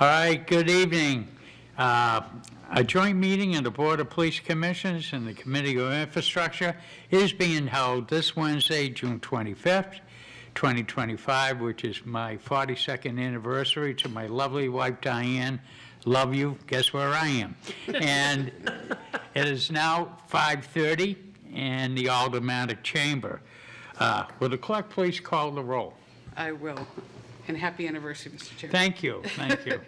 All right, good evening. A joint meeting of the Board of Police Commissioners and the Committee of Infrastructure is being held this Wednesday, June 25th, 2025, which is my 42nd anniversary to my lovely wife, Diane. Love you. Guess where I am? And it is now 5:30 in the Aldermanic Chamber. Will the clerk please call the roll? I will. And happy anniversary, Mr. Chair. Thank you. Thank you.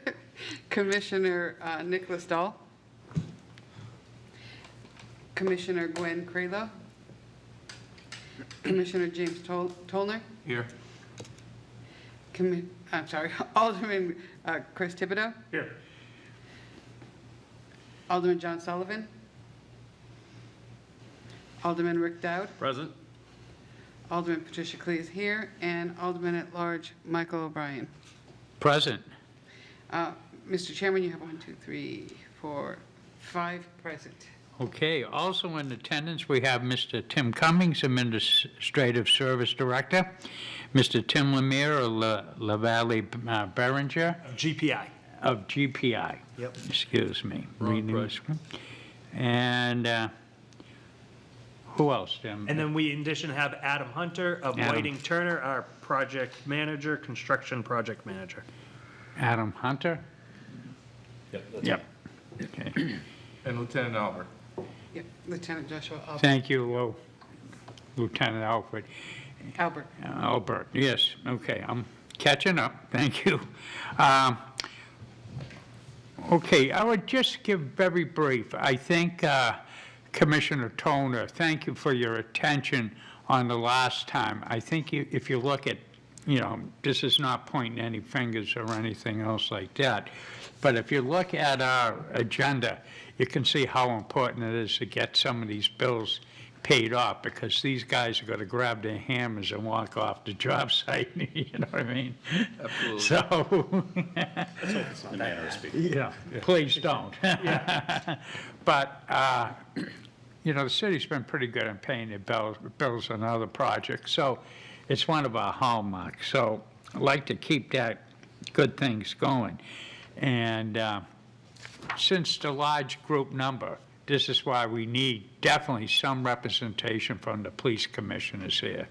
Commissioner Nicholas Dahl. Commissioner Gwen Craylow. Commissioner James Tollner. Here. I'm sorry, Alderman Chris Thibodeau. Here. Alderman John Sullivan. Alderman Rick Dowd. Present. Alderman Patricia Clee is here, and Alderman at Large Michael O'Brien. Present. Mr. Chairman, you have 5 present. Okay, also in attendance, we have Mr. Tim Cummings, Administrative Service Director, Mr. Tim Lemire of La Valley Berenger. GPI. Of GPI. Yep. Excuse me. Wrong Reading press. this one. And who else, Tim? And then we in addition have Adam Hunter of Adam. Whiting Turner, our project manager, construction project manager. Adam Hunter? Yep, that's Yep. Okay. And Lieutenant Albert. Yep, Lieutenant Joshua Albert. Thank you, Lieutenant Alfred. Albert. Albert, yes, okay, I'm catching up, thank you. Okay, I would just give very brief. I think Commissioner Toner, thank you for your attention on the last time. I think if you look at, this is not pointing any fingers or anything else like that, but if you look at our agenda, you can see how important it is to get some of these bills paid off, because these guys are going to grab their hammers and walk off the job site, you know what I mean? Absolutely. So, It's the manner of speaking. yeah, please don't. But, the city's been pretty good at paying their bills on other projects, so it's one of our hallmarks. So I'd like to keep that good things going. And since the large group number, this is why we need definitely some representation from the police commissioners here,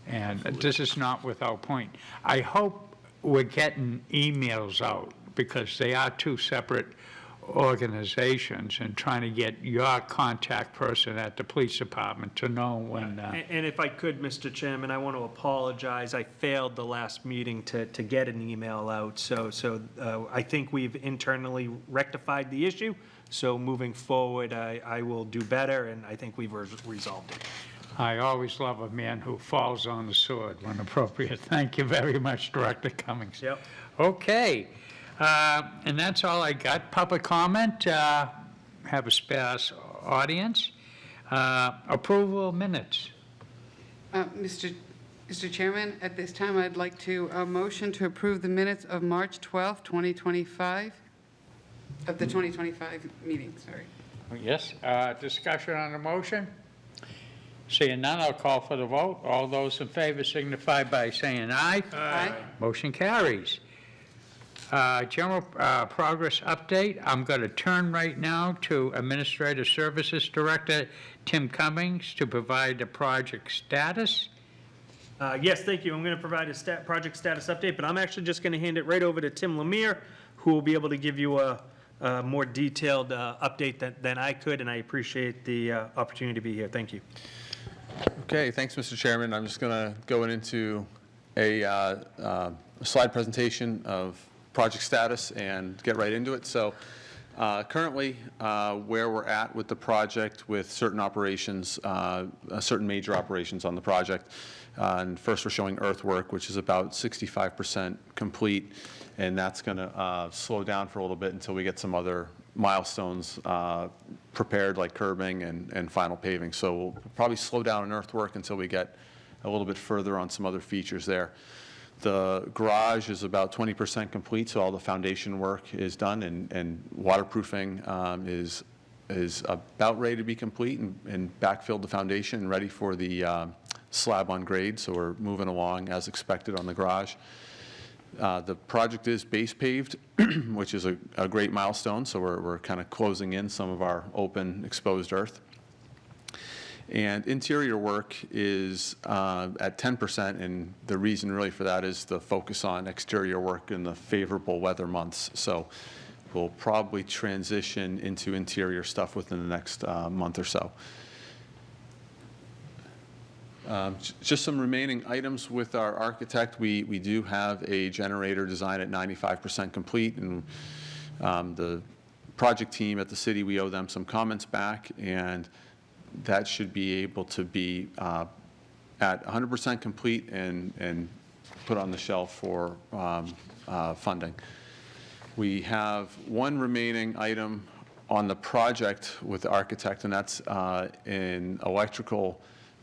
and this is not without point. I hope we're getting emails out, because they are two separate organizations, and trying to get your contact person at the police department to know when. And if I could, Mr. Chairman, I want to apologize. I failed the last meeting to get an email out. So I think we've internally rectified the issue. So moving forward, I will do better, and I think we've resolved it. I always love a man who falls on the sword when appropriate. Thank you very much, Director Cummings. Yep. Okay, and that's all I got. Public comment, have a sparse audience. Approval of minutes. Mr. Chairman, at this time, I'd like to motion to approve the minutes of March 12th, 2025, of the 2025 meeting, sorry. Yes, discussion on the motion? Seeing none, I'll call for the vote. All those in favor signify by saying aye. Aye. Motion carries. General progress update. I'm going to turn right now to Administrative Services Director Tim Cummings to provide the project status. Yes, thank you. I'm going to provide a project status update, but I'm actually just going to hand it right over to Tim Lemire, who will be able to give you a more detailed update than I could, and I appreciate the opportunity to be here. Thank you. Okay, thanks, Mr. Chairman. I'm just going to go into a slide presentation of project status and get right into it. So currently, where we're at with the project with certain operations, certain major operations on the project. And first, we're showing earthwork, which is about 65% complete, and that's going to slow down for a little bit until we get some other milestones prepared, like curbing and final paving. So we'll probably slow down on earthwork until we get a little bit further on some other features there. The garage is about 20% complete, so all the foundation work is done, and waterproofing is about ready to be complete, and backfilled the foundation and ready for the slab on grade. So we're moving along as expected on the garage. The project is base paved, which is a great milestone, so we're kind of closing in some of our open exposed earth. And interior work is at 10%, and the reason really for that is the focus on exterior work in the favorable weather months. So we'll probably transition into interior stuff within the next month or so. Just some remaining items with our architect. We do have a generator design at 95% complete, and the project team at the city, we owe them some comments back, and that should be able to be at 100% complete and put on the shelf for funding. We have one remaining item on the project with the architect, and that's an electrical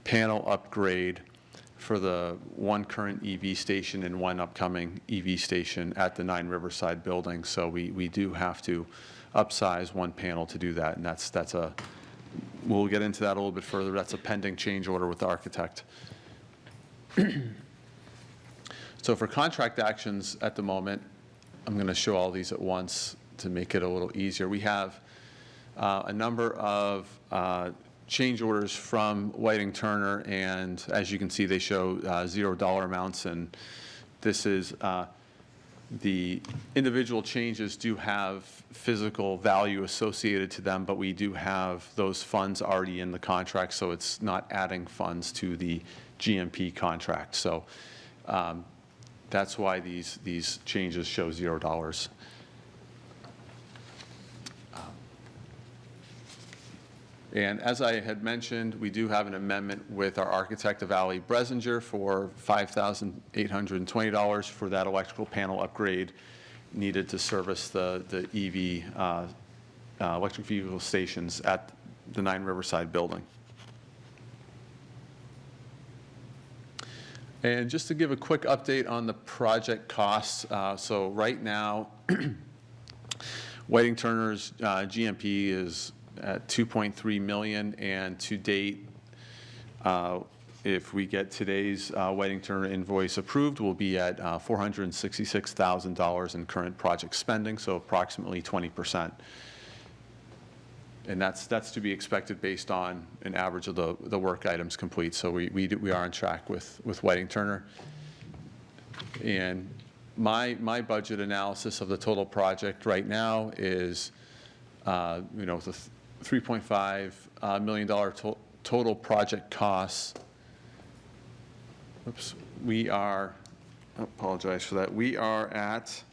panel upgrade for the one current EV station and one upcoming EV station at the 9 Riverside building. So we do have to upsize one panel to do that, and that's a, we'll get into that a little bit further. That's a pending change order with the architect. So for contract actions at the moment, I'm going to show all these at once to make it a little easier. We have a number of change orders from Whiting Turner, and as you can see, they show $0 amounts, and this is the individual changes do have physical value associated to them, but we do have those funds already in the contract, so it's not adding funds to the GMP contract. So that's why these changes show $0. And as I had mentioned, we do have an amendment with our architect, Valley Bresinger, for $5,820 for that electrical panel upgrade needed to service the EV electric vehicle stations at the 9 Riverside building. And just to give a quick update on the project costs, so right now, Whiting Turner's GMP is at $2.3 million, and to date, if we get today's Whiting Turner invoice approved, we'll be at $466,000 in current project spending, so approximately 20%. And that's to be expected based on an average of the work items complete. So we are on track with Whiting Turner. And my budget analysis of the total project right now is, the $3.5 million total project costs. Oops, we are, I apologize for that. We are at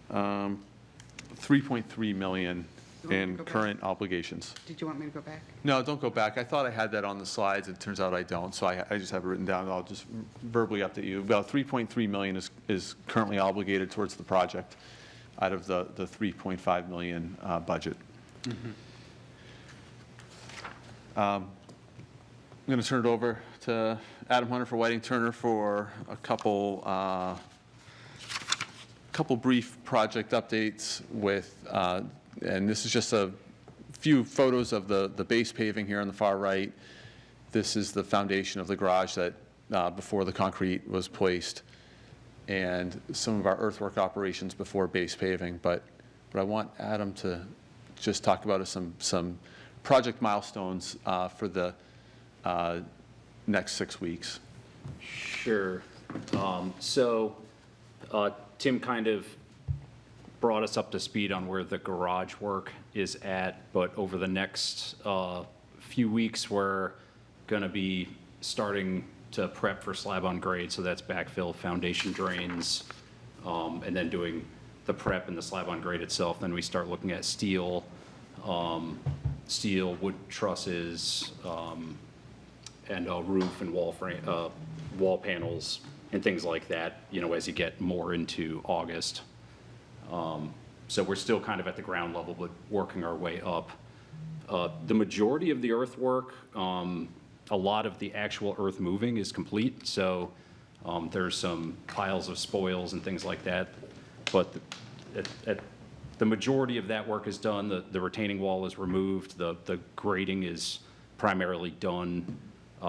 $3.3 million in current obligations. Did you want me to go back? No, don't go back. I thought I had that on the slides. It turns out I don't, so I just have it written down. I'll just verbally update you. About $3.3 million is currently obligated towards the project out of the $3.5 million budget. Mm-hmm. I'm going to turn it over to Adam Hunter for Whiting Turner for a couple brief project updates with, and this is just a few photos of the base paving here on the far right. This is the foundation of the garage that before the concrete was placed, and some of our earthwork operations before base paving. But I want Adam to just talk about some project milestones for the next 6 weeks. Sure. Tim kind of brought us up to speed on where the garage work is at, but over the next few weeks, we're going to be starting to prep for slab on grade. So that's backfill, foundation drains, and then doing the prep and the slab on grade itself. Then we start looking at steel, wood trusses, and roof and wall frame, wall panels and things like that, as you get more into August. So we're still kind of at the ground level, but working our way up. The majority of the earthwork, a lot of the actual earth moving is complete. So there's some piles of spoils and things like that. But the majority of that work is done. The retaining wall is removed. The grading is primarily done.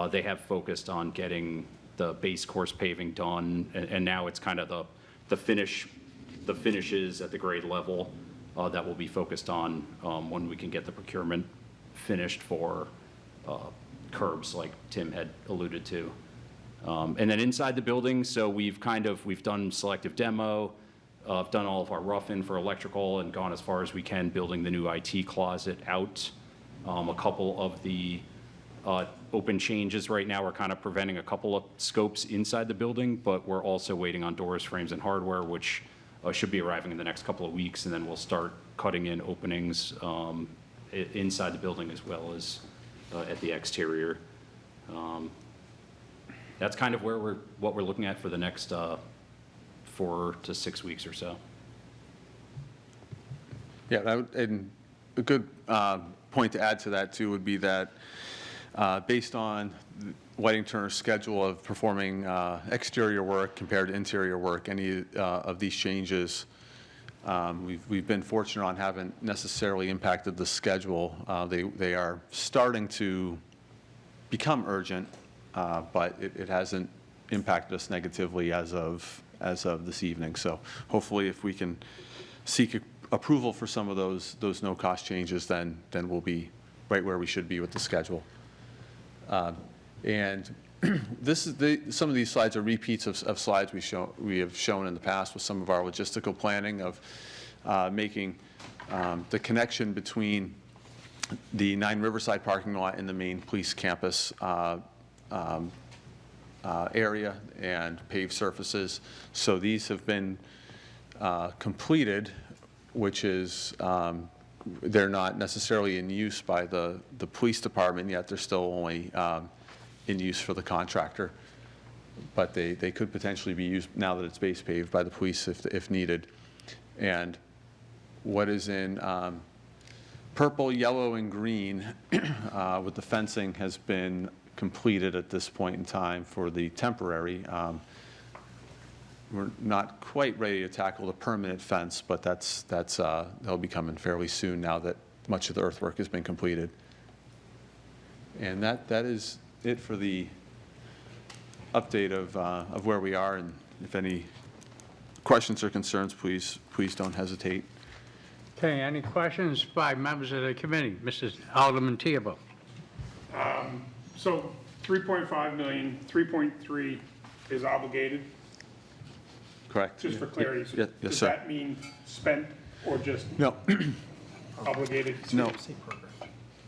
They have focused on getting the base course paving done, and now it's kind of the the finishes at the grade level that will be focused on when we can get the procurement finished for curbs, like Tim had alluded to. And then inside the building, so we've done selective demo, done all of our rough-in for electrical and gone as far as we can building the new IT closet out. A couple of the open changes right now are kind of preventing a couple of scopes inside the building, but we're also waiting on doors, frames, and hardware, which should be arriving in the next couple of weeks, and then we'll start cutting in openings inside the building as well as at the exterior. That's kind of what we're looking at for the next 4 to 6 weeks or so. Yeah, and a good point to add to that, too, would be that based on Whiting Turner's schedule of performing exterior work compared to interior work, any of these changes, we've been fortunate on haven't necessarily impacted the schedule. They are starting to become urgent, but it hasn't impacted us negatively as of this evening. So hopefully, if we can seek approval for some of those no-cost changes, then we'll be right where we should be with the schedule. And some of these slides are repeats of slides we have shown in the past with some of our logistical planning of making the connection between the 9 Riverside parking lot and the main police campus area and paved surfaces. So these have been completed, which is they're not necessarily in use by the police department yet. They're still only in use for the contractor, but they could potentially be used now that it's base paved by the police if needed. And what is in purple, yellow, and green with the fencing has been completed at this point in time for the temporary. We're not quite ready to tackle the permanent fence, but that'll be coming fairly soon now that much of the earthwork has been completed. And that is it for the update of where we are. And if any questions or concerns, please don't hesitate. Okay, any questions by members of the committee? Mrs. Alderman Theobald. So 3.5 million, 3.3 is obligated, Correct? just for clarity. So Yes, does sir. that mean spent or just No, obligated? no.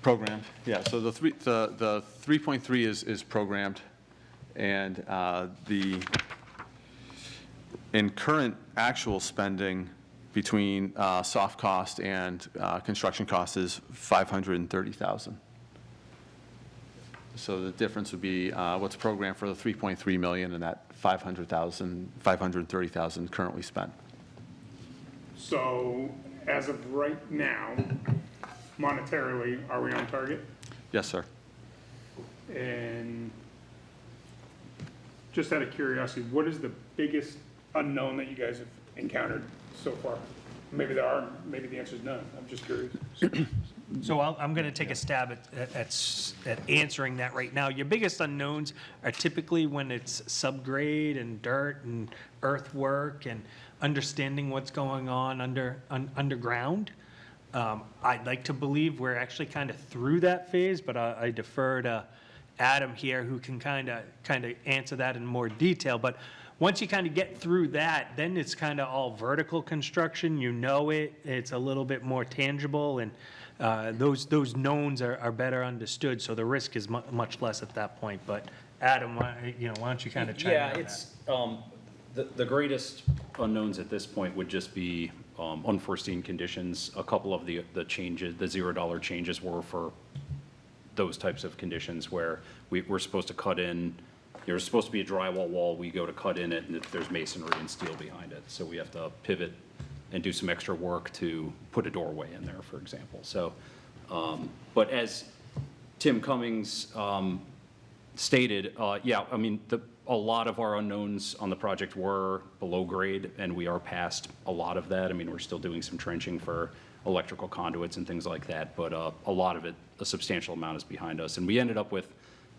Programmed, yeah. So the 3.3 is programmed, and in current actual spending between soft cost and construction cost is $530,000. So the difference would be what's programmed for the 3.3 million and that $530,000 currently spent. So as of right now, monetarily, are we on target? Yes, sir. And just out of curiosity, what is the biggest unknown that you guys have encountered so far? Maybe there are, maybe the answer is none. I'm just curious. So I'm going to take a stab at answering that right now. Your biggest unknowns are typically when it's subgrade and dirt and earthwork and understanding what's going on underground. I'd like to believe we're actually kind of through that phase, but I defer to Adam here, who can kind of answer that in more detail. But once you kind of get through that, then it's kind of all vertical construction. You know it. It's a little bit more tangible, and those knowns are better understood. So the risk is much less at that point. But Adam, why don't you kind of chime in on that? The greatest unknowns at this point would just be unforeseen conditions. A couple of the changes, the $0 changes were for those types of conditions where we're supposed to cut in. There's supposed to be a drywall wall. We go to cut in it, and there's masonry and steel behind it. So we have to pivot and do some extra work to put a doorway in there, for example. So, but as Tim Cummings stated, yeah, I mean, a lot of our unknowns on the project were below grade, and we are past a lot of that. I mean, we're still doing some trenching for electrical conduits and things like that, but a lot of it, a substantial amount, is behind us. And we ended up with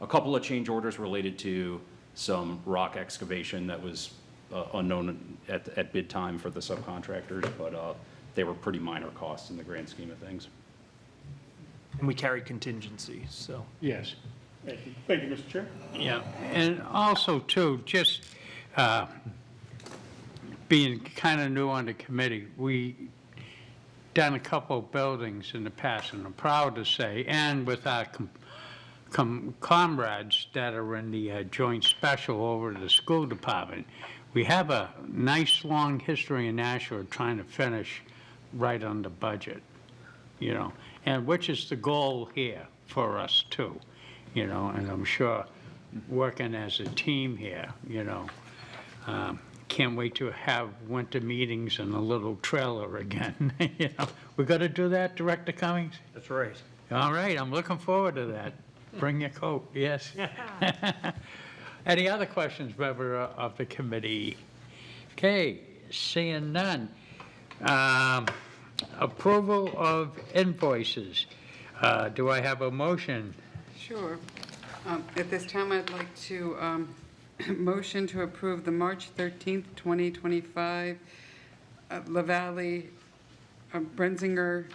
a couple of change orders related to some rock excavation that was unknown at bid time for the subcontractors, but they were pretty minor costs in the grand scheme of things. And we carry contingency, so. Yes. Thank you, Mr. Chair. Yeah, and also too, just being kind of new on the committee, we done a couple of buildings in the past, and I'm proud to say, and with our comrades that are in the joint special over at the school department, we have a nice, long history in Nashua of trying to finish right on the budget, you know, and which is the goal here for us too, you know, and I'm sure working as a team here, you know, can't wait to have winter meetings in a little trailer again, you know. We got to do that, Director Cummings? That's right. All right, I'm looking forward to that. Bring your coat, yes. Any other questions, member of the committee? Okay, seeing none. Approval of invoices. Do I have a motion? Sure. At this time, I'd like to motion to approve the March 13th, 2025 LaValle Brenzinger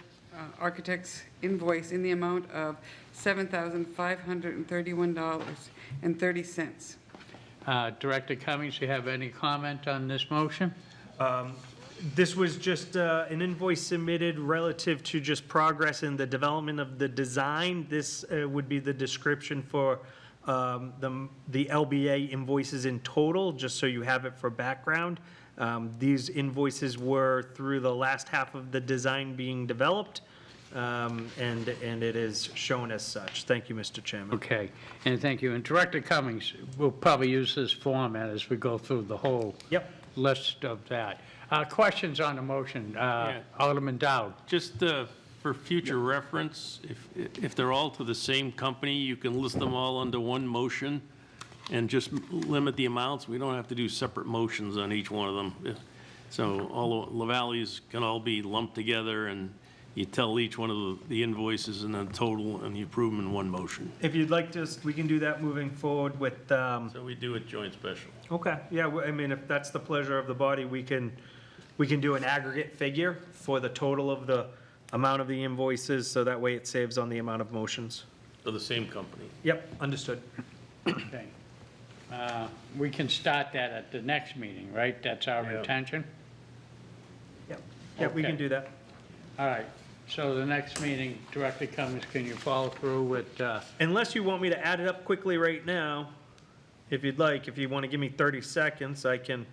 Architects invoice in the amount of $7,531.30. Director Cummings, you have any comment on this motion? This was just an invoice submitted relative to just progress in the development of the design. This would be the description for the LBA invoices in total, just so you have it for background. These invoices were through the last half of the design being developed, and it is shown as such. Thank you, Mr. Chairman. Okay, and thank you. And Director Cummings, we'll probably use this format as we go through the whole Yep. list of that. Questions on the motion? Alderman Dowd. Just for future reference, if they're all to the same company, you can list them all under one motion and just limit the amounts. We don't have to do separate motions on each one of them. So all the LaValle's can all be lumped together, and you tell each one of the invoices and then total, and you approve them in one motion. If you'd like to, we can do that moving forward with, So we do it joint special. okay, yeah, I mean, if that's the pleasure of the body, we can do an aggregate figure for the total of the amount of the invoices, so that way it saves on the amount of motions. For the same company. Yep, understood. Okay. We can start that at the next meeting, right? That's our Yeah. intention? Yep, yeah, we can Okay. do that. All right. So the next meeting, Director Cummings, can you follow through with, Unless you want me to add it up quickly right now, if you'd like, if you want to give me 30 seconds, I can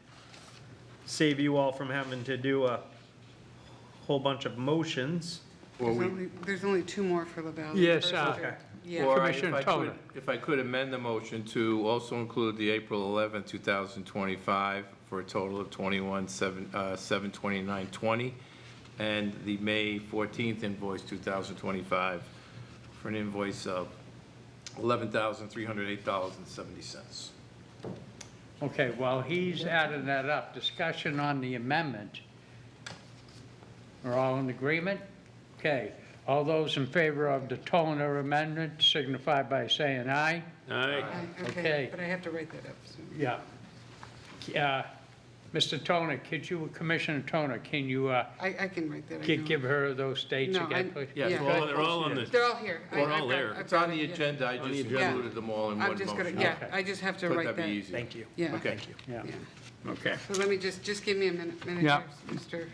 save you all from having to do a whole bunch of motions. There's only two more for LaValle. Yes, First, okay. Yeah. Or Commissioner Toner. if I could amend the motion to also include the April 11th, 2025, for a total of 729.20, and the May 14th invoice, 2025, for an invoice of $11,308.70. okay, while he's adding that up, discussion on the amendment. We're all in agreement? Okay. All those in favor of the Toner amendment signify by saying aye. Aye. Okay. Okay, but I have to write that up soon. Yeah. Mr. Toner, could you, Commissioner Toner, can you I can write that. I know. give her those dates No, again, please? Yeah, Yeah. Well, they're all on the, They're all here. We're all I've got- there. I've It's got on the it, yeah. agenda, I On the just agenda. included them all in I'm one just gonna, motion. yeah, Okay. I just have to Thought write that'd that. be easy. Thank you. Yeah. Okay. Yeah, Yeah. okay. So let me just give me a minute Yeah. here, Mr.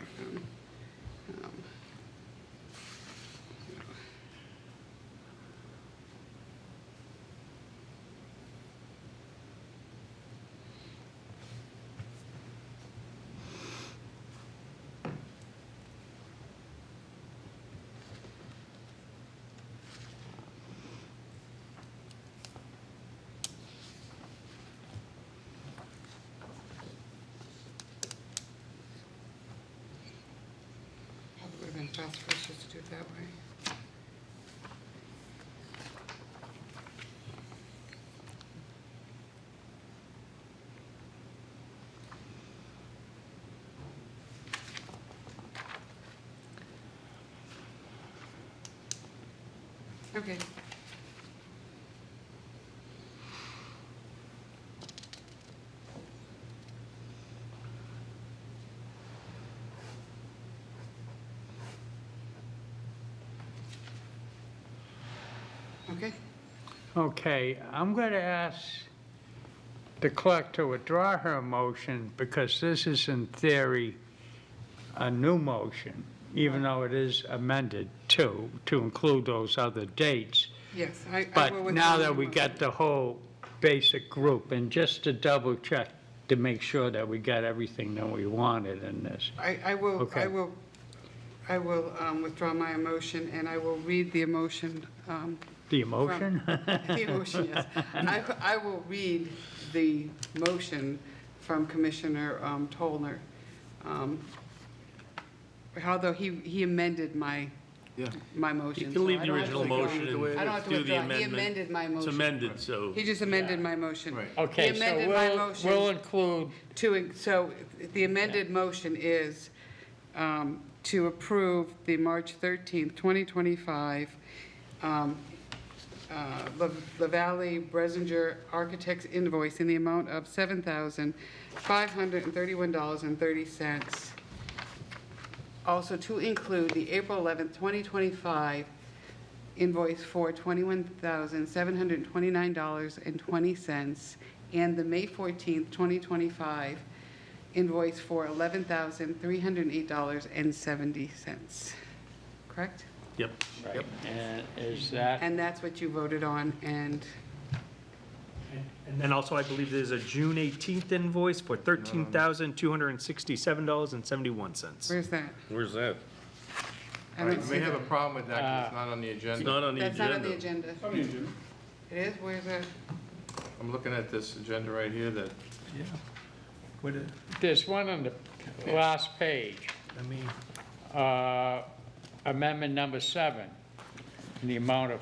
Probably would have been fast for us just to do it that way. Okay. Okay, Okay, I'm going to ask the clerk to withdraw her motion because this is in theory a new motion, even though it is amended to include those other dates. yes, I will But withdraw now my that we motion. got the whole basic group, and just to double check to make sure that we got everything that we wanted in this. I will, Okay. I will withdraw my emotion, and I will read the emotion. The emotion? The emotion, yes. I will read the motion from Commissioner Tolner. Although he amended my motion. You can leave so I the don't have to original withdraw. motion I don't have to and do the withdraw. amendment. He amended my motion. It's amended, so. He just amended my motion. Right. Okay, He so amended my we'll motion include, so the amended motion is to approve the March 13th, 2025 LaValle Bresinger Architects invoice in the amount of $7,531.30. Also to include the April 11th, 2025 invoice for $21,729.20 and the May 14th, 2025 invoice for $11,308.70. Correct? Yep. right, and is that, And that's what you voted on, and And then also, I believe there's a June 18th invoice for $13,267.71. where's that? Where's that? I All right, don't you see may have a that. problem with that because it's not on the It's agenda. not on the That's not on the agenda. agenda. I mean, Jim, It is, where's that? I'm looking at this agenda right here that, Yeah. What, there's one on the last page, I mean, amendment number 7, in the amount of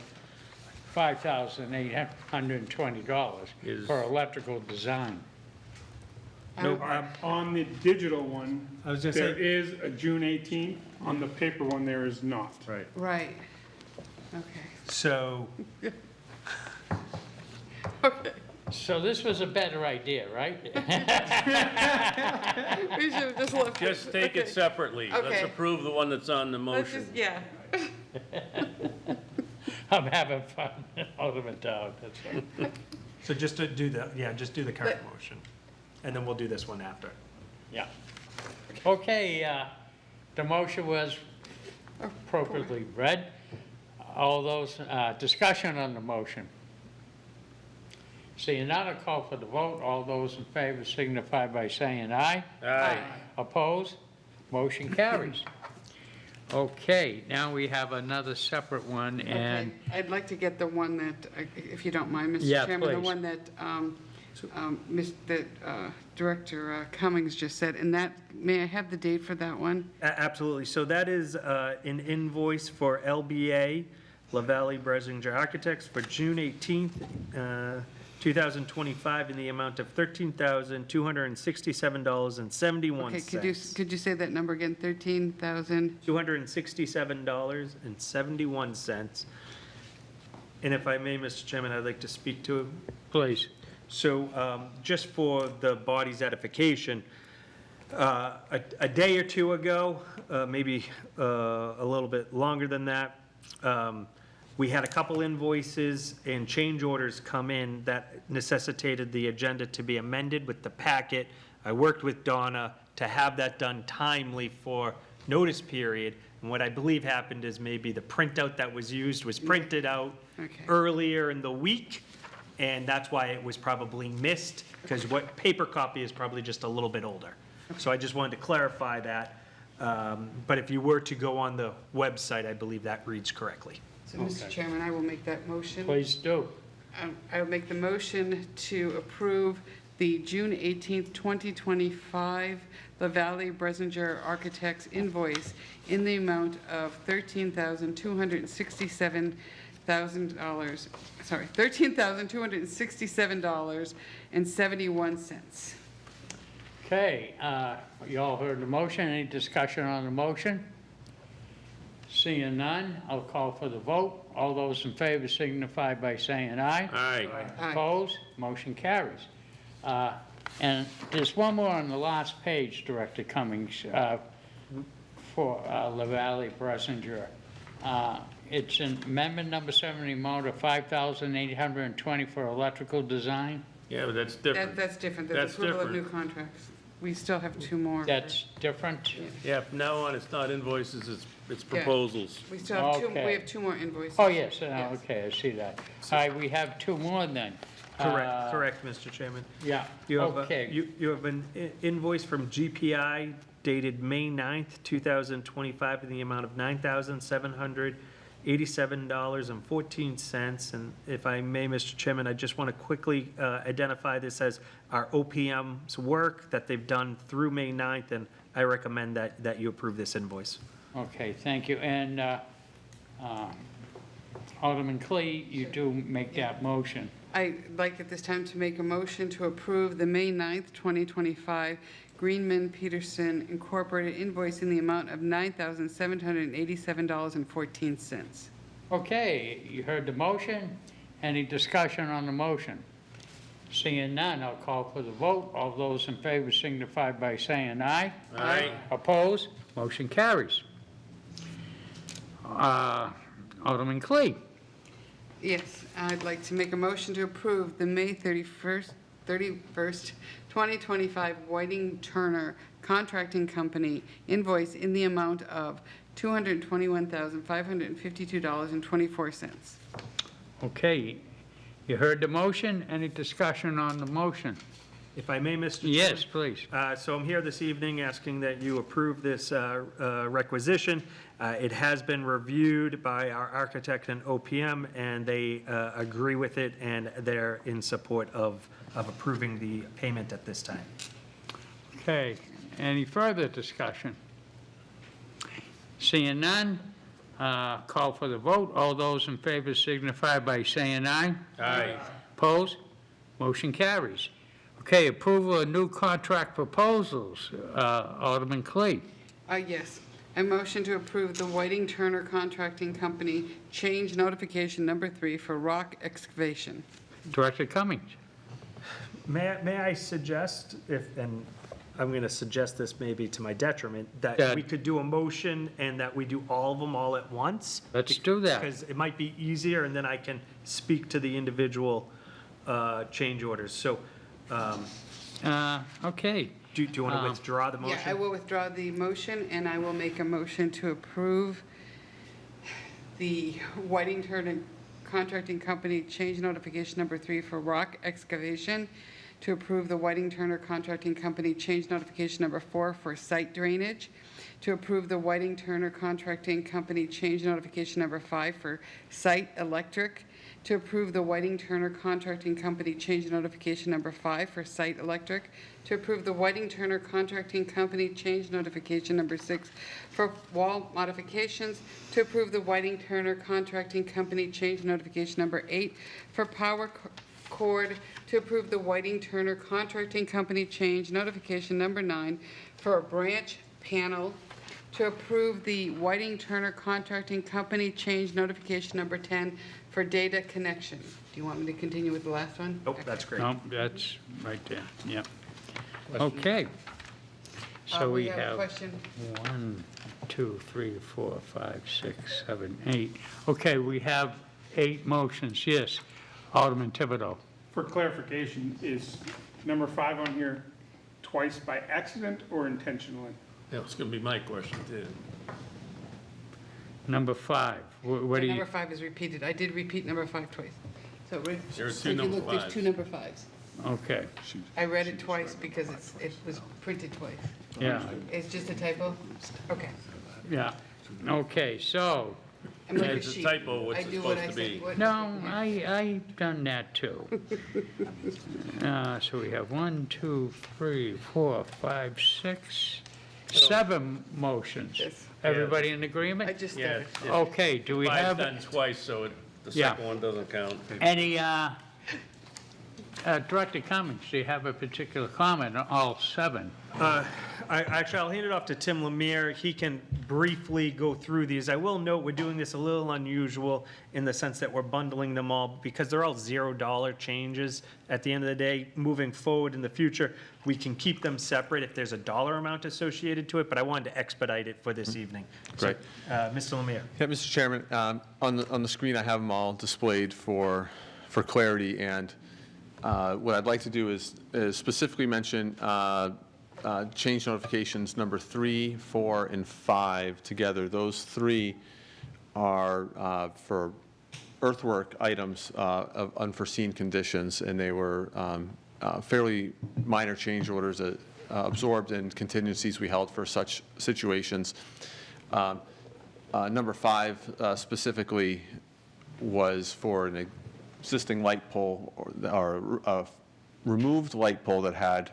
$5,820 Is- for electrical design. no, on the digital one, I was gonna there say, is a June 18th. On the paper one, there is not. right. Right. Okay. so, Okay. So this was a better idea, right? We should have just left it. Just take it Okay. separately. Let's Okay. approve the one that's on the Let's motion. just, yeah. I'm having fun, Alderman Dowd, that's all. so just to do the, just do the current motion. And then we'll do this one after. Yeah. Okay, the motion was appropriately read. All those, discussion on the motion. Seeing none, I'll call for the vote. All those in favor signify by saying aye. Aye. Opposed? Motion carries. Okay, now we have another separate one, and Okay. I'd like to get the one that, if you don't mind, Mr. Yeah, Chairman, the please. one that Director Cummings just said, and that, may I have the date for that one? Absolutely. So that is an invoice for LBA, LaValle Bresinger Architects, for June 18th, 2025, in the amount of $13,267.71. Okay, could you say that number again? 13,000? $267.71. And if I may, Mr. Chairman, I'd like to speak to please. So just for the body's edification, a day or two ago, maybe a little bit longer than that, we had a couple invoices and change orders come in that necessitated the agenda to be amended with the packet. I worked with Donna to have that done timely for notice period. And what I believe happened is maybe the printout that was used was printed out Okay. earlier in the week, and that's why it was probably missed, because what paper copy is probably just a little bit older. So I just wanted to clarify that. But if you were to go on the website, I believe that reads correctly. So, Mr. Chairman, I will make that motion. Please do. I will make the motion to approve the June 18th, 2025 LaValle Bresinger Architects invoice in the amount of $13,267.71. Okay, you all heard the motion. Any discussion on the motion? Seeing none, I'll call for the vote. All those in favor signify by saying aye. Aye. Aye. Opposed? Motion carries. And there's one more on the last page, Director Cummings, for LaValle Bresinger It's an amendment number 7, the amount of $5,820 for electrical design. Yeah, but that's different. That's different, That's that's approval of new different. contracts. We still have 2 more. That's different? Yeah, from now on, it's not invoices, it's Yeah. proposals. We still have 2, Okay. we have 2 more invoices. Oh, yes, Yes. okay, I see that. All right, we have 2 more then. Correct, Mr. Chairman. Yeah, You have, okay. you have an invoice from GPI dated May 9th, 2025, in the amount of $9,787.14. And if I may, Mr. Chairman, I just want to quickly identify this as our OPM's work that they've done through May 9th, and I recommend that you approve this invoice. Okay, thank you. And Alderman Clee, you do make that motion. I'd like at this time to make a motion to approve the May 9th, 2025 Greenman Peterson Incorporated invoice in the amount of $9,787.14. Okay, you heard the motion. Any discussion on the motion? Seeing none, I'll call for the vote. All those in favor signify by saying aye. Aye. Opposed? Motion carries. Alderman Clee. Yes, I'd like to make a motion to approve the May 31st, 2025 Whiting Turner Contracting Company invoice in the amount of $221,552.24. Okay, you heard the motion. Any discussion on the motion? If I may, Mr. Chairman? Yes, please. So I'm here this evening asking that you approve this requisition. It has been reviewed by our architect and OPM, and they agree with it, and they're in support of approving the payment at this time. Okay, any further discussion? Seeing none, call for the vote. All those in favor signify by saying aye. Aye. Opposed? Motion carries. Okay, approval of new contract proposals. Alderman Clee. Yes, I motion to approve the Whiting Turner Contracting Company change notification number 3 for rock excavation. Director Cummings. May I suggest, and I'm going to suggest this maybe to my detriment, that That- we could do a motion and that we do all of them all at once? Let's do that. Because it might be easier, and then I can speak to the individual change orders. So, Okay, do you want to withdraw the motion? Yeah, I will withdraw the motion, and I will make a motion to approve the Whiting Turner Contracting Company change notification number 3 for rock excavation, to approve the Whiting Turner Contracting Company change notification number 4 for site drainage, to approve the Whiting Turner Contracting Company change notification number 5 for site electric, to approve the Whiting Turner Contracting Company change notification number 5 for site electric, to approve the Whiting Turner Contracting Company change notification number 6 for wall modifications, to approve the Whiting Turner Contracting Company change notification number 8 for power cord, to approve the Whiting Turner Contracting Company change notification number 9 for a branch panel, to approve the Whiting Turner Contracting Company change notification number 10 for data connection. Do you want me to continue with the last one? Nope, that's great. no, that's right there, yep. Okay. So we a have question. 1, 2, 3, 4, 5, 6, 7, 8. Okay, we have 8 motions, yes. Alderman Thibodeau. For clarification, is number 5 on here twice by accident or intentionally? That was going to be my question, too. Number 5, what do you? Number 5 is repeated. I did repeat number 5 twice. So There are so two if you number look, there's 5s. 2 number 5s. Okay, I read it twice because it was printed twice. yeah, It's just a typo? Okay. yeah. Okay, so, I'm like a It's a sheep. typo, what's I it do what supposed to I say. be? no, I've done that too. So we have 1, 2, 3, 4, 5, 6, 7 motions. Yes. Everybody in I agreement? just Yeah, did it. it's Okay, do we five have done twice, so the Yeah. second one doesn't count. any Director Cummings, do you have a particular comment on all 7? Actually, I'll hand it off to Tim Lemire. He can briefly go through these. I will note, we're doing this a little unusual in the sense that we're bundling them all because they're all $0 changes. At the end of the day, moving forward in the future, we can keep them separate if there's a dollar amount associated to it, but I wanted to expedite it for this evening. Great. So, Mr. Lemire. Yeah, Mr. Chairman, on the screen, I have them all displayed for clarity, and what I'd like to do is specifically mention change notifications number 3, 4, and 5 together. Those 3 are for earthwork items of unforeseen conditions, and they were fairly minor change orders that absorbed in contingencies we held for such situations. Number 5 specifically was for an existing light pole or a removed light pole that had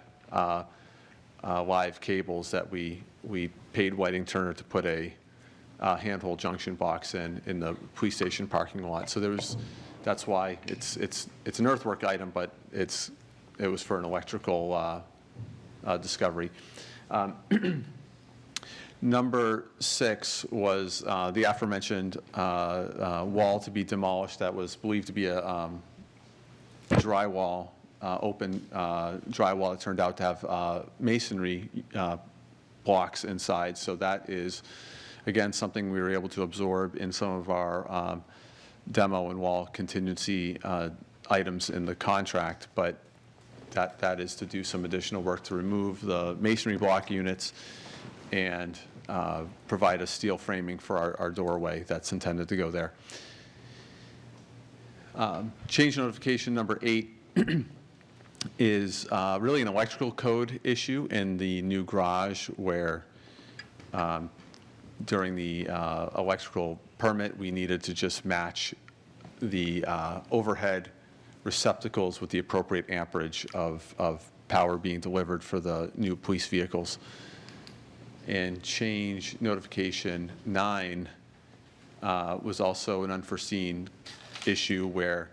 live cables that we paid Whiting Turner to put a handhold junction box in the police station parking lot. So that's why it's an earthwork item, but it was for an electrical discovery. Number 6 was the aforementioned wall to be demolished that was believed to be a drywall, open drywall that turned out to have masonry blocks inside. So that is, again, something we were able to absorb in some of our demo and wall contingency items in the contract, but that is to do some additional work to remove the masonry block units and provide a steel framing for our doorway that's intended to go there. Change notification number 8 is really an electrical code issue in the new garage where during the electrical permit, we needed to just match the overhead receptacles with the appropriate amperage of power being delivered for the new police vehicles. And change notification 9 was also an unforeseen issue where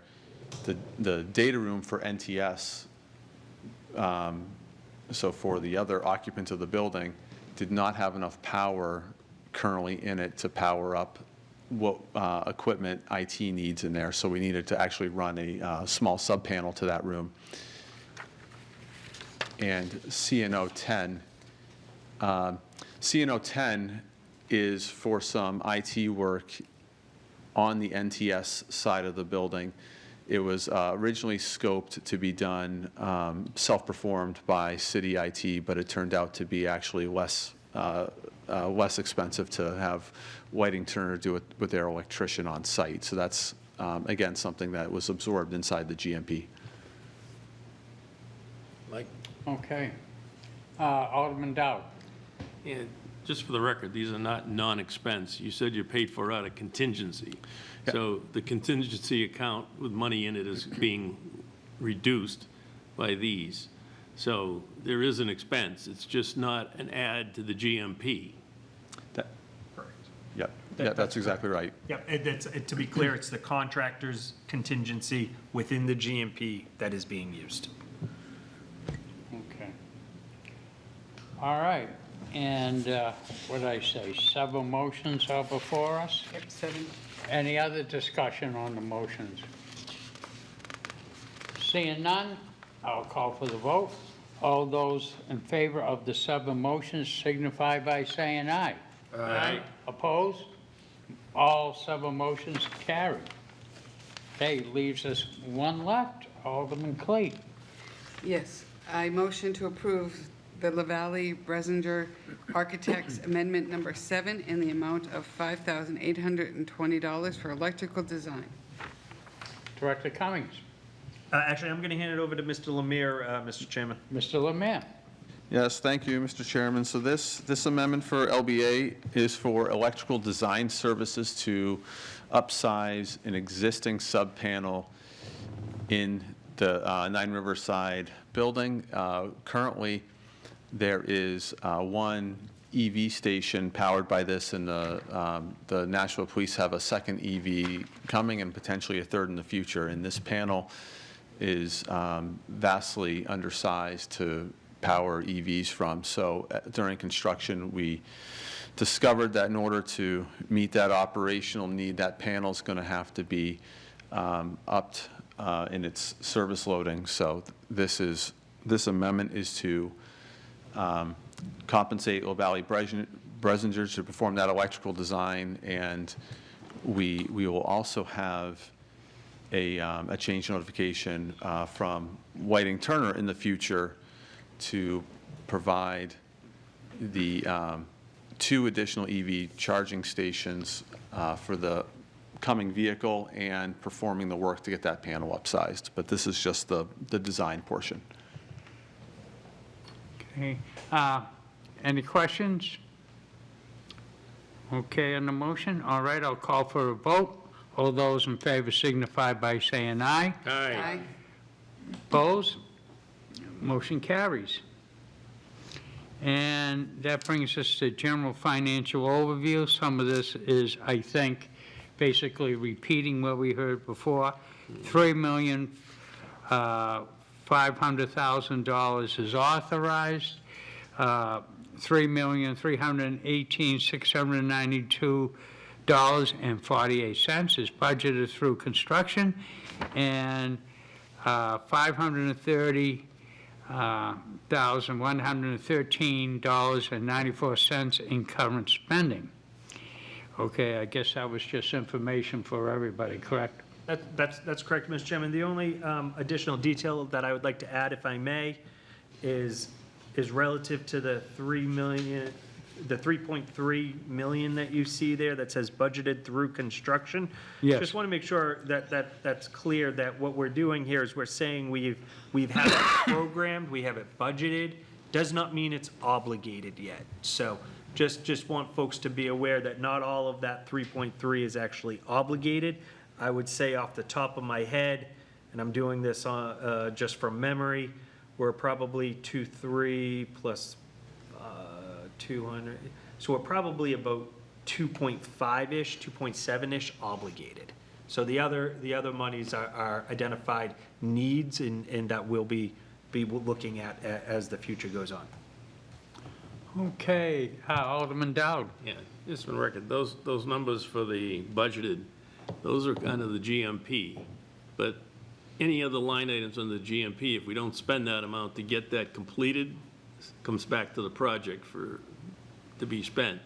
the data room for NTS, so for the other occupants of the building, did not have enough power currently in it to power up what equipment IT needs in there. So we needed to actually run a small sub-panel to that room. And CNO 10. CNO 10 is for some IT work on the NTS side of the building. It was originally scoped to be done self-performed by city IT, but it turned out to be actually less expensive to have Whiting Turner do it with their electrician on site. So that's, again, something that was absorbed inside the GMP. Mike? Okay. Alderman Dow. And just for the record, these are not non-expense. You said you're paid for out of contingency. Yeah. So the contingency account with money in it is being reduced by these. So there is an expense. It's just not an add to the GMP. Yep. Yeah, that's exactly right. Yep, to be clear, it's the contractor's contingency within the GMP that is being used. Okay. All right. And what did I say? 7 motions are before us? Yep, 7. Any other discussion on the motions? Seeing none, I'll call for the vote. All those in favor of the 7 motions signify by saying aye. Aye. Opposed? All 7 motions carried. Okay, leaves us 1 left, Alderman Clayton. Yes, I motion to approve the LaValle Bresinger Architects Amendment Number 7 in the amount of $5,820 for electrical design. Director Cummings. Actually, I'm going to hand it over to Mr. Lemire, Mr. Chairman. Mr. Lemire. Yes, thank you, Mr. Chairman. So this amendment for LBA is for electrical design services to upsize an existing sub-panel in the 9 Riverside building. Currently, there is 1 EV station powered by this, and the Nashville Police have a second EV coming and potentially a third in the future. And this panel is vastly undersized to power EVs from. So during construction, we discovered that in order to meet that operational need, that panel's going to have to be upped in its service loading. So this amendment is to compensate Valley Bresinger to perform that electrical design, and we will also have a change notification from Whiting Turner in the future to provide the 2 additional EV charging stations for the coming vehicle and performing the work to get that panel upsized. But this is just the design portion. Okay. Any questions? Okay, on the motion? All right, I'll call for a vote. All those in favor signify by saying aye. Aye. Opposed? Motion carries. And that brings us to general financial overview. Some of this is, I think, basically repeating what we heard before. $3,500,000 is authorized. $3,318,692.48 is budgeted through construction, and $530,113.94 in current spending. Okay, I guess that was just information for everybody, correct? That's correct, Mr. Chairman. The only additional detail that I would like to add, if I may, is relative to the 3.3 million that you see there that says budgeted through construction. Yes. Just want to make sure that's clear, that what we're doing here is we're saying we've had it programmed, we have it budgeted, does not mean it's obligated yet. So just want folks to be aware that not all of that 3.3 is actually obligated. I would say off the top of my head, and I'm doing this just from memory, we're probably 2.3 plus 200, so we're probably about 2.5-ish, 2.7-ish obligated. So the other monies are identified needs, and that we'll be looking at as the future goes on. Okay, Alderman Dowd. Yeah, just for the record, those numbers for the budgeted, those are kind of the GMP. But any other line items on the GMP, if we don't spend that amount to get that completed, comes back to the project to be spent.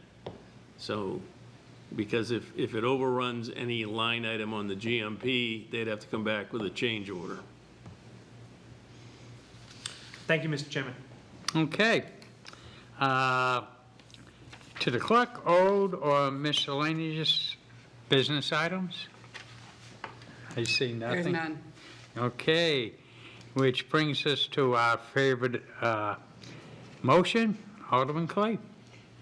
So, because if it overruns any line item on the GMP, they'd have to come back with a change order. Thank you, Mr. Chairman. Okay. To the clerk, owed or miscellaneous business items? I see nothing. There's none. Okay, which brings us to our favorite motion, Alderman Clay.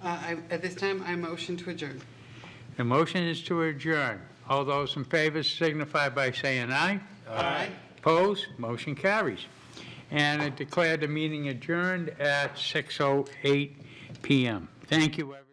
At this time, I motion to adjourn. The motion is to adjourn. All those in favor signify by saying aye. Aye. Opposed? Motion carries. And I declare the meeting adjourned at 6:08 PM. Thank you, everyone.